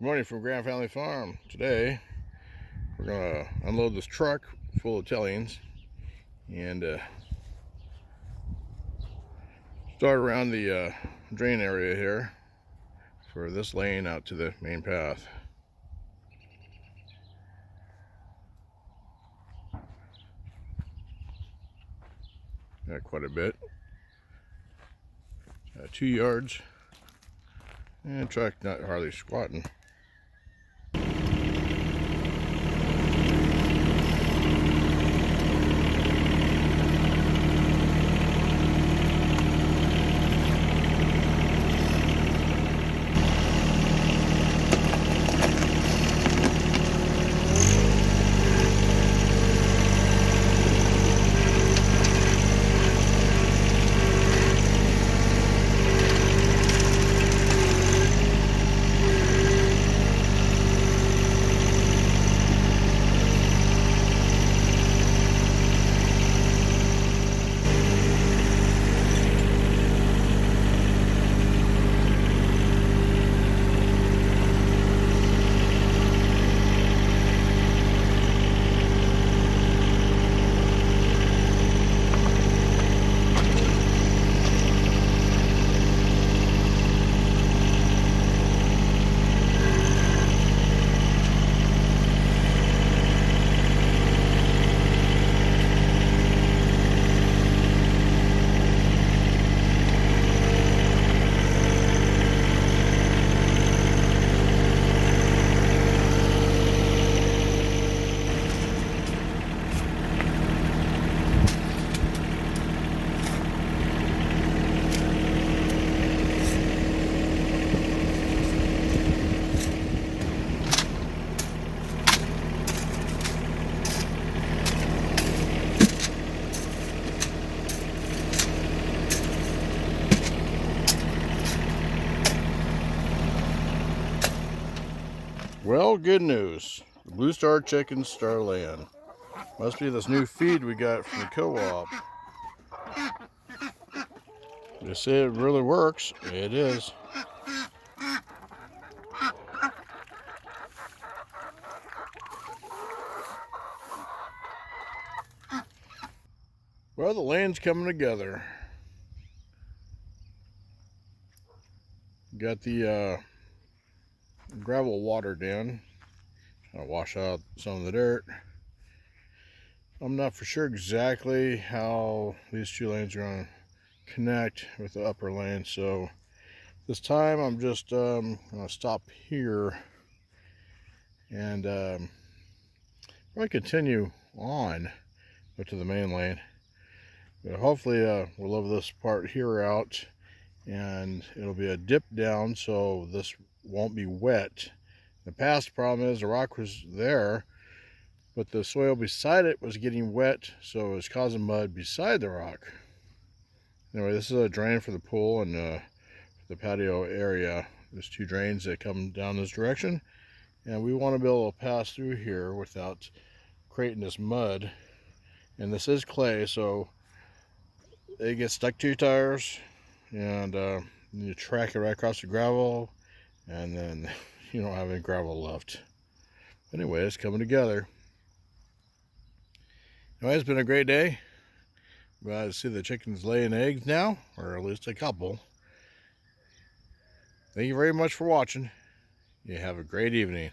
Good morning from Grand Family Farm. Today we're gonna unload this truck full of tellings and start around the drain area here for this lane out to the main path. Got quite a bit. 2 yards, and truck not hardly squatting. Well, good news. The Blue Star chickens start laying. Must be this new feed we got from the co-op. They say it really works. It is. Well, the lane's coming together. Got the gravel watered in. Trying to wash out some of the dirt. I'm not for sure exactly how these two lanes are going to connect with the upper lane, so this time I'm just going to stop here and probably continue on to the main lane. But hopefully we'll level this part here out, and it'll be a dip down so this won't be wet. The past problem is the rock was there, but the soil beside it was getting wet, so it was causing mud beside the rock. Anyway, this is a drain for the pool and the patio area. There's 2 drains that come down this direction, and we want to be able to pass through here without creating this mud. And this is clay, so it gets stuck to your tires, and you track it right across the gravel, and then you don't have any gravel left. Anyway, it's coming together. Anyway, it's been a great day. Glad to see the chickens laying eggs now, or at least a couple. Thank you very much for watching. You have a great evening.